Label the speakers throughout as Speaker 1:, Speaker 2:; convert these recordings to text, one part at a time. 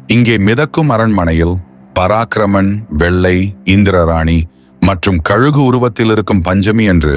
Speaker 1: இங்கே மிதக்கும் அரண்மனையில் பராக்கிரமன், வெள்ளை, இந்திரராணி மற்றும் கழுகு உருவத்தில் இருக்கும் பஞ்சமி என்று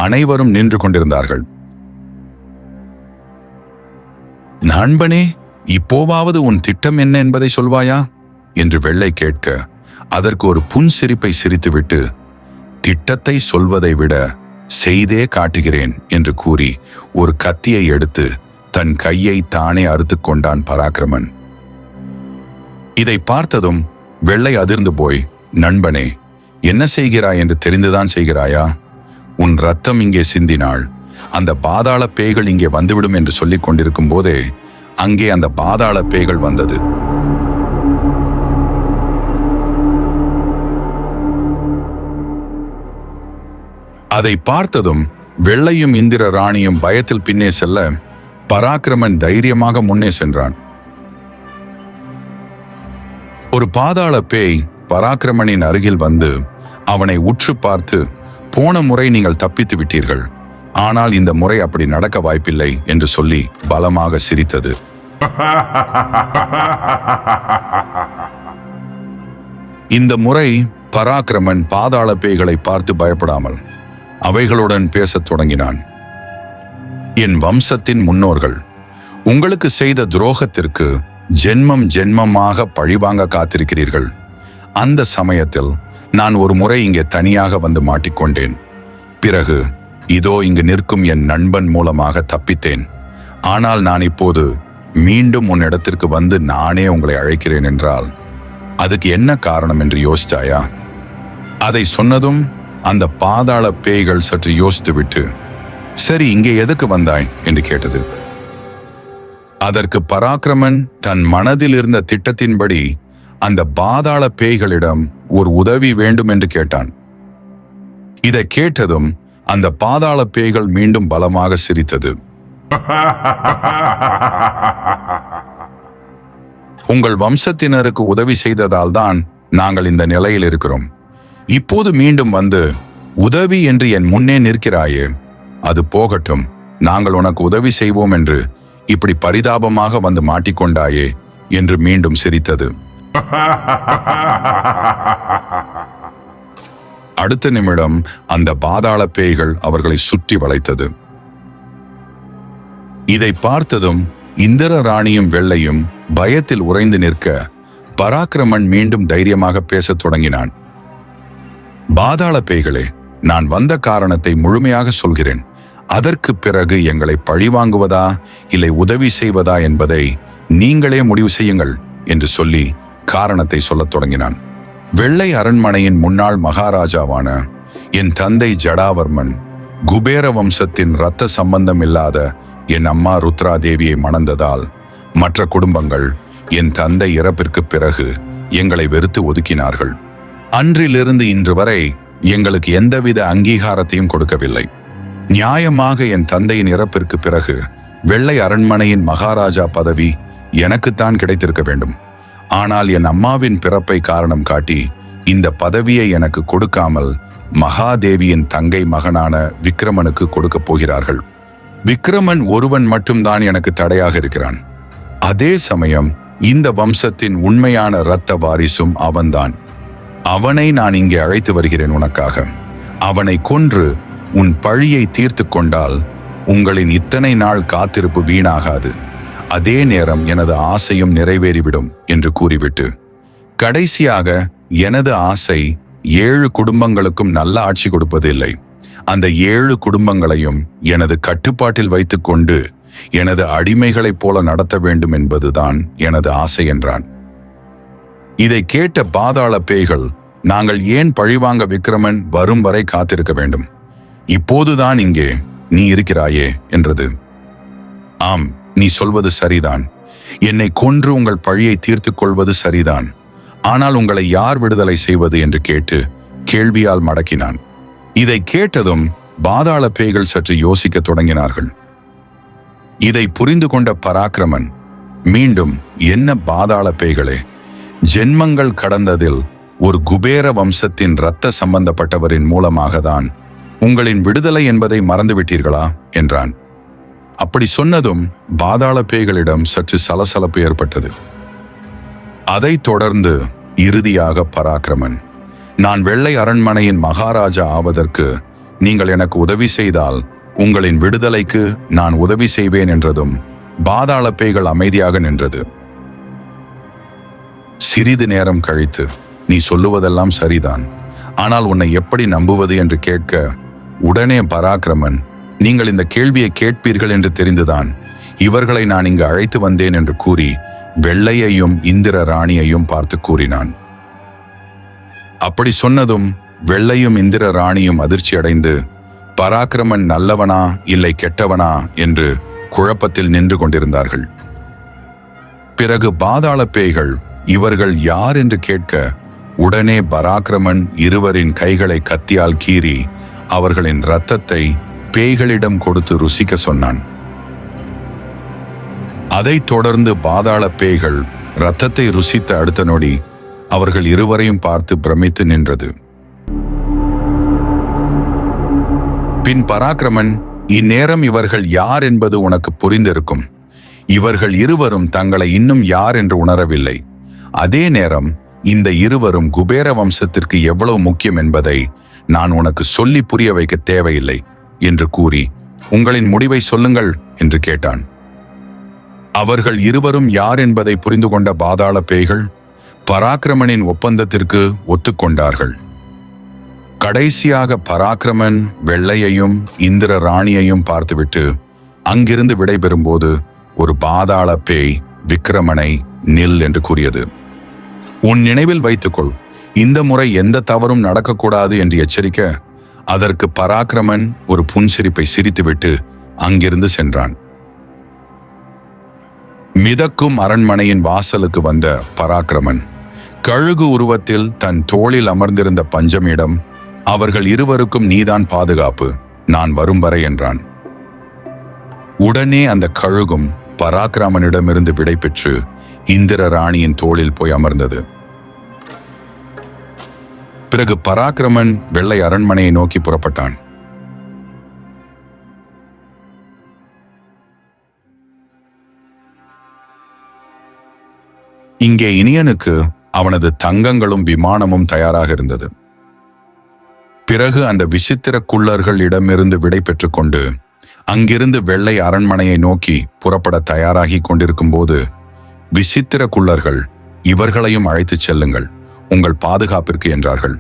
Speaker 1: அனைவரும் நின்று கொண்டிருந்தார்கள். நண்பனே, இப்போவாவது உன் திட்டம் என்ன என்பதை சொல்வாயா என்று வெள்ளை கேட்க, அதற்கு ஒரு புன்சிரிப்பை சிரித்துவிட்டு, திட்டத்தை சொல்வதை விட செய்தே காட்டுகிறேன் என்று கூறி ஒரு கத்தியை எடுத்து தன் கையை தானே அறுத்து கொண்டான் பராக்கிரமன். இதை பார்த்ததும் வெள்ளை அதிர்ந்து போய், நண்பனே, என்ன செய்கிறாய் என்று தெரிந்துதான் செய்கிறாயா? உன் ரத்தம் இங்கே சிந்தினாள், அந்த பாதாள பேய்கள் இங்கே வந்துவிடும் என்று சொல்லிக் கொண்டிருக்கும் போதே அங்கே அந்த பாதாள பேய்கள் வந்தது. அதை பார்த்ததும் வெள்ளையும் இந்திர ராணியும் பயத்தில் பின்னே செல்ல, பராக்கிரமன் தைரியமாக முன்னே சென்றான். ஒரு பாதாள பேய் பராக்கிரமனின் அருகில் வந்து அவனை உற்று பார்த்து, போன முறை நீங்கள் தப்பித்து விட்டீர்கள், ஆனால் இந்த முறை அப்படி நடக்க வாய்ப்பில்லை என்று சொல்லி பலமாக சிரித்தது. இந்த முறை பராக்கிரமன் பாதாள பேய்களை பார்த்து பயப்படாமல் அவைகளுடன் பேசத் தொடங்கினான். என் வம்சத்தின் முன்னோர்கள் உங்களுக்கு செய்த துரோகத்திற்கு ஜென்மம் ஜென்மமாக பழிவாங்க காத்திருக்கிறீர்கள். அந்த சமயத்தில் நான் ஒரு முறை இங்கே தனியாக வந்து மாட்டிக்கொண்டேன். பிறகு இதோ இங்கு நிற்கும் என் நண்பன் மூலமாக தப்பித்தேன். ஆனால் நான் இப்போது மீண்டும் உன்னிடத்திற்கு வந்து நானே உங்களை அழைக்கிறேன் என்றால் அதுக்கு என்ன காரணம் என்று யோசிச்சாயா? அதை சொன்னதும் அந்த பாதாள பேய்கள் சற்று யோசித்துவிட்டு, சரி, இங்கே எதுக்கு வந்தாய் என்று கேட்டது. அதற்கு பராக்கிரமன் தன் மனதில் இருந்த திட்டத்தின்படி அந்த பாதாள பேய்களிடம் ஒரு உதவி வேண்டும் என்று கேட்டான். இதை கேட்டதும் அந்த பாதாள பேய்கள் மீண்டும் பலமாக சிரித்தது. உங்கள் வம்சத்தினருக்கு உதவி செய்ததால் தான் நாங்கள் இந்த நிலையில் இருக்கிறோம். இப்போது மீண்டும் வந்து உதவி என்று என் முன்னே நிற்கிறாயே, அது போகட்டும், நாங்கள் உனக்கு உதவி செய்வோம் என்று இப்படி பரிதாபமாக வந்து மாட்டிக்கொண்டாயே என்று மீண்டும் சிரித்தது. அடுத்த நிமிடம் அந்த பாதாள பேய்கள் அவர்களை சுற்றி வளைத்தது. இதை பார்த்ததும் இந்திர ராணியும் வெள்ளையும் பயத்தில் உறைந்து நிற்க, பராக்கிரமன் மீண்டும் தைரியமாக பேசத் தொடங்கினான். பாதாள பேய்களே, நான் வந்த காரணத்தை முழுமையாக சொல்கிறேன். அதற்கு பிறகு எங்களை பழிவாங்குவதா இல்லை உதவி செய்வதா என்பதை நீங்களே முடிவு செய்யுங்கள் என்று சொல்லி காரணத்தை சொல்லத் தொடங்கினான். வெள்ளை அரண்மனையின் முன்னாள் மகாராஜாவான என் தந்தை ஜடாவர்மன் குபேர வம்சத்தின் இரத்த சம்பந்தம் இல்லாத என் அம்மா ருத்ரா தேவியை மணந்ததால் மற்ற குடும்பங்கள் என் தந்தை இறப்பிற்கு பிறகு எங்களை வெறுத்து ஒதுக்கினார்கள். அன்றிலிருந்து இன்று வரை எங்களுக்கு எந்தவித அங்கீகாரத்தையும் கொடுக்கவில்லை. நியாயமாக என் தந்தையின் இறப்பிற்கு பிறகு வெள்ளை அரண்மனையின் மகாராஜா பதவி எனக்குத்தான் கிடைத்திருக்க வேண்டும். ஆனால் என் அம்மாவின் பிறப்பை காரணம் காட்டி இந்த பதவியை எனக்கு கொடுக்காமல் மகாதேவியின் தங்கை மகனான விக்ரமனுக்கு கொடுக்க போகிறார்கள். விக்ரமன் ஒருவன் மட்டும்தான் எனக்கு தடையாக இருக்கிறான். அதே சமயம் இந்த வம்சத்தின் உண்மையான இரத்த வாரிசும் அவன்தான். அவனை நான் இங்கே அழைத்து வருகிறேன் உனக்காக. அவனை கொன்று உன் பழியை தீர்த்து கொண்டால் உங்களின் இத்தனை நாள் காத்திருப்பு வீணாகாது. அதே நேரம் எனது ஆசையும் நிறைவேறிவிடும் என்று கூறிவிட்டு, கடைசியாக எனது ஆசை 7 குடும்பங்களுக்கும் நல்ல ஆட்சி கொடுப்பதில்லை. அந்த 7 குடும்பங்களையும் எனது கட்டுப்பாட்டில் வைத்துக்கொண்டு எனது அடிமைகளைப் போல நடத்த வேண்டும் என்பதுதான் எனது ஆசை என்றான். இதை கேட்ட பாதாள பேய்கள், நாங்கள் ஏன் பழிவாங்க விக்ரமன் வரும் வரை காத்திருக்க வேண்டும்? இப்போதுதான் இங்கே நீ இருக்கிறாயே என்றது. ஆம், நீ சொல்வது சரிதான். என்னை கொன்று உங்கள் பழியை தீர்த்து கொள்வது சரிதான். ஆனால் உங்களை யார் விடுதலை செய்வது என்று கேட்டு கேள்வியால் மடக்கினான். இதை கேட்டதும் பாதாள பேய்கள் சற்று யோசிக்க தொடங்கினார்கள். இதை புரிந்து கொண்ட பராக்கிரமன் மீண்டும், என்ன பாதாள பேய்களே, ஜென்மங்கள் கடந்ததில் ஒரு குபேர வம்சத்தின் இரத்த சம்பந்தப்பட்டவரின் மூலமாக தான் உங்களின் விடுதலை என்பதை மறந்துவிட்டீர்களா என்றான். அப்படி சொன்னதும் பாதாள பேய்களிடம் சற்று சலசலப்பு ஏற்பட்டது. அதைத் தொடர்ந்து இறுதியாக பராக்கிரமன், நான் வெள்ளை அரண்மனையின் மகாராஜா ஆவதற்கு நீங்கள் எனக்கு உதவி செய்தால் உங்களின் விடுதலைக்கு நான் உதவி செய்வேன் என்றதும் பாதாள பேய்கள் அமைதியாக நின்றது. சிறிது நேரம் கழித்து, நீ சொல்லுவதெல்லாம் சரிதான், ஆனால் உன்னை எப்படி நம்புவது என்று கேட்க, உடனே பராக்கிரமன், நீங்கள் இந்த கேள்வியை கேட்பீர்கள் என்று தெரிந்துதான் இவர்களை நான் இங்கு அழைத்து வந்தேன் என்று கூறி வெள்ளையையும் இந்திர ராணியையும் பார்த்து கூறினான். அப்படி சொன்னதும் வெள்ளையும் இந்திர ராணியும் அதிர்ச்சி அடைந்து, பராக்கிரமன் நல்லவனா இல்லை கெட்டவனா என்று குழப்பத்தில் நின்று கொண்டிருந்தார்கள். பிறகு பாதாள பேய்கள் இவர்கள் யார் என்று கேட்க, உடனே பராக்கிரமன் இருவரின் கைகளை கத்தியால் கீறி அவர்களின் இரத்தத்தை பேய்களிடம் கொடுத்து ருசிக்க சொன்னான். அதைத் தொடர்ந்து பாதாள பேய்கள் இரத்தத்தை ருசித்த அடுத்த நொடி அவர்கள் இருவரையும் பார்த்து பிரமித்து நின்றது. பின் பராக்கிரமன், இந்நேரம் இவர்கள் யார் என்பது உனக்கு புரிந்திருக்கும். இவர்கள் இருவரும் தங்களை இன்னும் யார் என்று உணரவில்லை. அதே நேரம் இந்த இருவரும் குபேர வம்சத்திற்கு எவ்வளவு முக்கியம் என்பதை நான் உனக்கு சொல்லி புரிய வைக்க தேவையில்லை என்று கூறி, உங்களின் முடிவை சொல்லுங்கள் என்று கேட்டான். அவர்கள் இருவரும் யார் என்பதை புரிந்து கொண்ட பாதாள பேய்கள் பராக்கிரமனின் ஒப்பந்தத்திற்கு ஒத்துக்கொண்டார்கள். கடைசியாக பராக்கிரமன் வெள்ளையையும் இந்திர ராணியையும் பார்த்துவிட்டு அங்கிருந்து விடைபெறும்போது ஒரு பாதாள பேய் விக்கிரமனை நில் என்று கூறியது. உன் நினைவில் வைத்துக்கொள், இந்த முறை எந்த தவறும் நடக்கக்கூடாது என்று எச்சரிக்க, அதற்கு பராக்கிரமன் ஒரு புன்சிரிப்பை சிரித்துவிட்டு அங்கிருந்து சென்றான். மிதக்கும் அரண்மனையின் வாசலுக்கு வந்த பராக்கிரமன் கழுகு உருவத்தில் தன் தோளில் அமர்ந்திருந்த பஞ்சமியிடம், அவர்கள் இருவருக்கும் நீதான் பாதுகாப்பு, நான் வரும் வரை என்றான். உடனே அந்த கழுகும் பராக்கிரமனிடமிருந்து விடை பெற்று இந்திர ராணியின் தோளில் போய் அமர்ந்தது. பிறகு பராக்கிரமன் வெள்ளை அரண்மனையை நோக்கி புறப்பட்டான். இங்கே இனியனுக்கு அவனது தங்கங்களும் விமானமும் தயாராக இருந்தது. பிறகு அந்த விசித்திர குள்ளர்கள் இடமிருந்து விடை பெற்றுக் கொண்டு அங்கிருந்து வெள்ளை அரண்மனையை நோக்கி புறப்பட தயாராகி கொண்டிருக்கும் போது விசித்திர குள்ளர்கள், இவர்களையும் அழைத்துச் செல்லுங்கள், உங்கள் பாதுகாப்பிற்கு என்றார்கள்.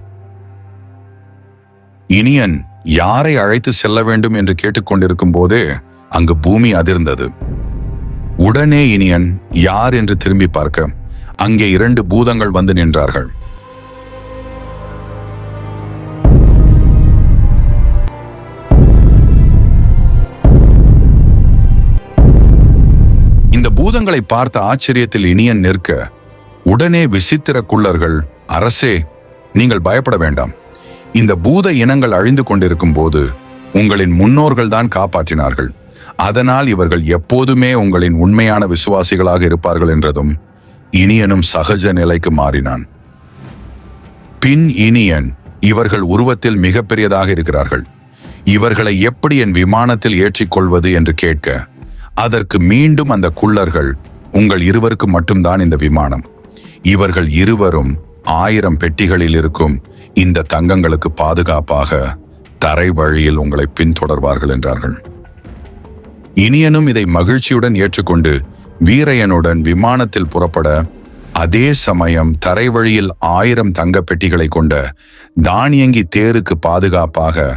Speaker 1: இனியன் யாரை அழைத்து செல்ல வேண்டும் என்று கேட்டுக்கொண்டிருக்கும் போதே அங்கு பூமி அதிர்ந்தது. உடனே இனியன் யார் என்று திரும்பி பார்க்க அங்கே 2 பூதங்கள் வந்து நின்றார்கள். இந்த பூதங்களை பார்த்த ஆச்சரியத்தில் இனியன் நிற்க, உடனே விசித்திர குள்ளர்கள், அரசே, நீங்கள் பயப்பட வேண்டாம். இந்த பூத இனங்கள் அழிந்து கொண்டிருக்கும் போது உங்களின் முன்னோர்கள் தான் காப்பாற்றினார்கள். அதனால் இவர்கள் எப்போதுமே உங்களின் உண்மையான விசுவாசிகளாக இருப்பார்கள் என்றதும் இனியனும் சகஜ நிலைக்கு மாறினான். பின் இனியன், இவர்கள் உருவத்தில் மிகப்பெரியதாக இருக்கிறார்கள், இவர்களை எப்படி என் விமானத்தில் ஏற்றிக்கொள்வது என்று கேட்க, அதற்கு மீண்டும் அந்த குள்ளர்கள், உங்கள் இருவருக்கு மட்டும்தான் இந்த விமானம், இவர்கள் இருவரும் 1000 பெட்டிகளில் இருக்கும் இந்த தங்கங்களுக்கு பாதுகாப்பாக தரை வழியில் உங்களை பின்தொடர்வார்கள் என்றார்கள். இனியனும் இதை மகிழ்ச்சியுடன் ஏற்றுக்கொண்டு வீரையனுடன் விமானத்தில் புறப்பட, அதே சமயம் தரை வழியில் 1000 தங்க பெட்டிகளை கொண்ட தானியங்கி தேருக்கு பாதுகாப்பாக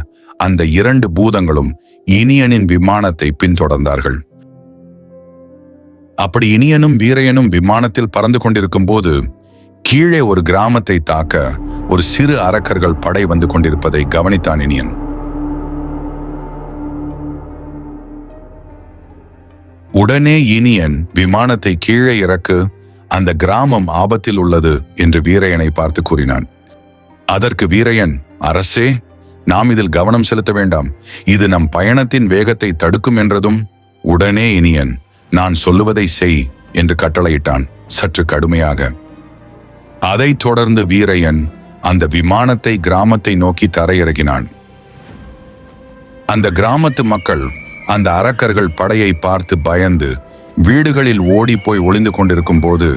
Speaker 1: அந்த 2 பூதங்களும் இனியனின் விமானத்தை பின்தொடர்ந்தார்கள். அப்படி இனியனும் வீரையனும் விமானத்தில் பறந்து கொண்டிருக்கும் போது கீழே ஒரு கிராமத்தை தாக்க ஒரு சிறு அரக்கர்கள் படை வந்து கொண்டிருப்பதை கவனித்தான் இனியன். உடனே இனியன் விமானத்தை கீழே இறக்கு, அந்த கிராமம் ஆபத்தில் உள்ளது என்று வீரையனை பார்த்து கூறினான். அதற்கு வீரையன், அரசே, நாம் இதில் கவனம் செலுத்த வேண்டாம், இது நம் பயணத்தின் வேகத்தை தடுக்கும் என்றதும் உடனே இனியன், நான் சொல்லுவதை செய் என்று கட்டளையிட்டான், சற்று கடுமையாக. அதைத் தொடர்ந்து வீரையன் அந்த விமானத்தை கிராமத்தை நோக்கி தரையிறக்கினான். அந்த கிராமத்து மக்கள் அந்த அரக்கர்கள் படையை பார்த்து பயந்து வீடுகளில் ஓடிப்போய் ஒளிந்து கொண்டிருக்கும் போது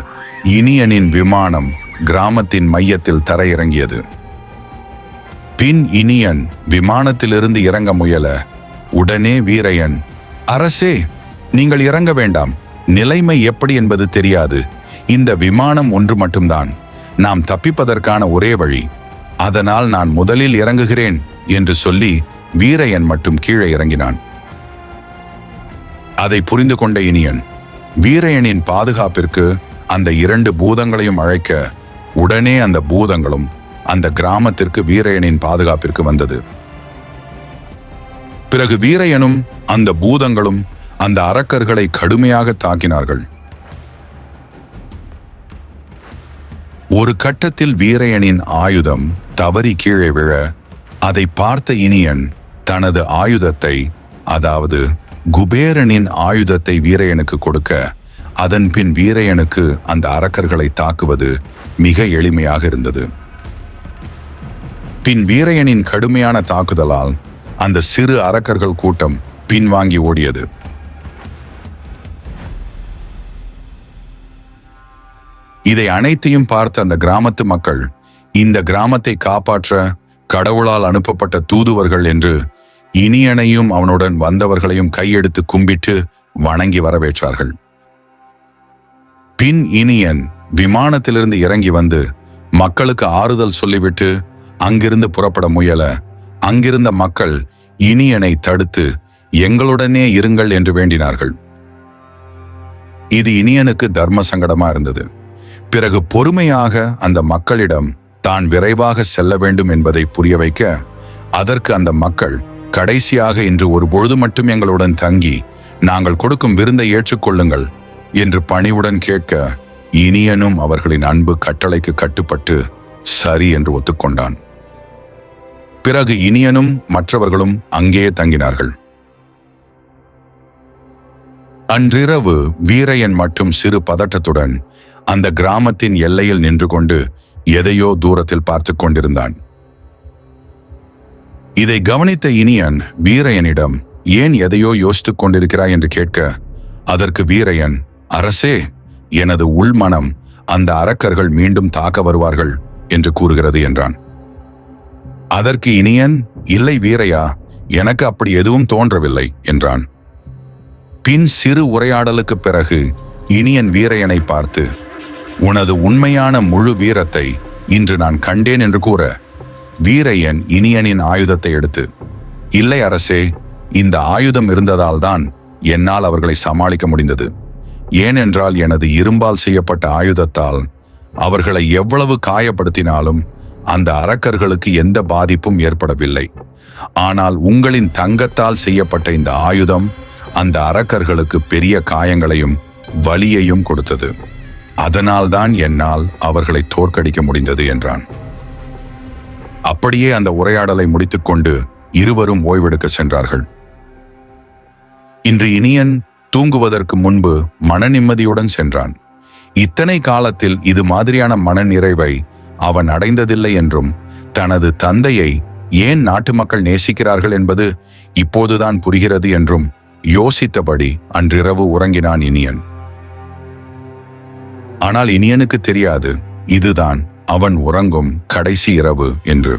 Speaker 1: இனியனின் விமானம் கிராமத்தின் மையத்தில் தரையிறங்கியது. பின் இனியன் விமானத்திலிருந்து இறங்க முயல உடனே வீரையன், அரசே, நீங்கள் இறங்க வேண்டாம், நிலைமை எப்படி என்பது தெரியாது, இந்த விமானம் ஒன்று மட்டும்தான் நாம் தப்பிப்பதற்கான ஒரே வழி, அதனால் நான் முதலில் இறங்குகிறேன் என்று சொல்லி வீரையன் மட்டும் கீழே இறங்கினான். அதை புரிந்து கொண்ட இனியன் வீரையனின் பாதுகாப்பிற்கு அந்த 2 பூதங்களையும் அழைக்க உடனே அந்த பூதங்களும் அந்த கிராமத்திற்கு வீரையனின் பாதுகாப்பிற்கு வந்தது. பிறகு வீரையனும் அந்த பூதங்களும் அந்த அரக்கர்களை கடுமையாக தாக்கினார்கள். ஒரு கட்டத்தில் வீரையனின் ஆயுதம் தவறி கீழே விழ அதை பார்த்த இனியன் தனது ஆயுதத்தை, அதாவது குபேரனின் ஆயுதத்தை வீரையனுக்கு கொடுக்க, அதன் பின் வீரையனுக்கு அந்த அரக்கர்களை தாக்குவது மிக எளிமையாக இருந்தது. பின் வீரையனின் கடுமையான தாக்குதலால் அந்த சிறு அரக்கர்கள் கூட்டம் பின்வாங்கி ஓடியது. இதை அனைத்தையும் பார்த்த அந்த கிராமத்து மக்கள் இந்த கிராமத்தை காப்பாற்ற கடவுளால் அனுப்பப்பட்ட தூதுவர்கள் என்று இனியனையும் அவனுடன் வந்தவர்களையும் கையெடுத்து கும்பிட்டு வணங்கி வரவேற்றார்கள். பின் இனியன் விமானத்திலிருந்து இறங்கி வந்து மக்களுக்கு ஆறுதல் சொல்லிவிட்டு அங்கிருந்து புறப்பட முயல அங்கிருந்த மக்கள் இனியனை தடுத்து எங்களுடனே இருங்கள் என்று வேண்டினார்கள். இது இனியனுக்கு தர்ம சங்கடமா இருந்தது. பிறகு பொறுமையாக அந்த மக்களிடம் தான் விரைவாக செல்ல வேண்டும் என்பதை புரிய வைக்க, அதற்கு அந்த மக்கள் கடைசியாக இன்று ஒரு பொழுது மட்டும் எங்களுடன் தங்கி நாங்கள் கொடுக்கும் விருந்தை ஏற்றுக்கொள்ளுங்கள் என்று பணிவுடன் கேட்க, இனியனும் அவர்களின் அன்பு கட்டளைக்கு கட்டுப்பட்டு சரி என்று ஒத்துக்கொண்டான். பிறகு இனியனும் மற்றவர்களும் அங்கேயே தங்கினார்கள். அன்றிரவு வீரையன் மட்டும் சிறு பதட்டத்துடன் அந்த கிராமத்தின் எல்லையில் நின்று கொண்டு எதையோ தூரத்தில் பார்த்து கொண்டிருந்தான். இதை கவனித்த இனியன் வீரையனிடம், ஏன் எதையோ யோசித்துக் கொண்டிருக்கிறாய் என்று கேட்க, அதற்கு வீரையன், அரசே, எனது உள்மனம் அந்த அரக்கர்கள் மீண்டும் தாக்க வருவார்கள் என்று கூறுகிறது என்றான். அதற்கு இனியன், இல்லை வீரையா, எனக்கு அப்படி எதுவும் தோன்றவில்லை என்றான். பின் சிறு உரையாடலுக்கு பிறகு இனியன் வீரையனை பார்த்து, உனது உண்மையான முழு வீரத்தை இன்று நான் கண்டேன் என்று கூற, வீரையன் இனியனின் ஆயுதத்தை எடுத்து, இல்லை அரசே, இந்த ஆயுதம் இருந்ததால் தான் என்னால் அவர்களை சமாளிக்க முடிந்தது. ஏனென்றால் எனது இரும்பால் செய்யப்பட்ட ஆயுதத்தால் அவர்களை எவ்வளவு காயப்படுத்தினாலும் அந்த அரக்கர்களுக்கு எந்த பாதிப்பும் ஏற்படவில்லை. ஆனால் உங்களின் தங்கத்தால் செய்யப்பட்ட இந்த ஆயுதம் அந்த அரக்கர்களுக்கு பெரிய காயங்களையும் வலியையும் கொடுத்தது. அதனால்தான் என்னால் அவர்களை தோற்கடிக்க முடிந்தது என்றான். அப்படியே அந்த உரையாடலை முடித்துக்கொண்டு இருவரும் ஓய்வெடுக்க சென்றார்கள். இன்று இனியன் தூங்குவதற்கு முன்பு மன நிம்மதியுடன் சென்றான். இத்தனை காலத்தில் இது மாதிரியான மன நிறைவை அவன் அடைந்ததில்லை என்றும், தனது தந்தையை ஏன் நாட்டு மக்கள் நேசிக்கிறார்கள் என்பது இப்போதுதான் புரிகிறது என்றும் யோசித்தபடி அன்றிரவு உறங்கினான் இனியன். ஆனால் இனியனுக்கு தெரியாது இதுதான் அவன் உறங்கும் கடைசி இரவு என்று.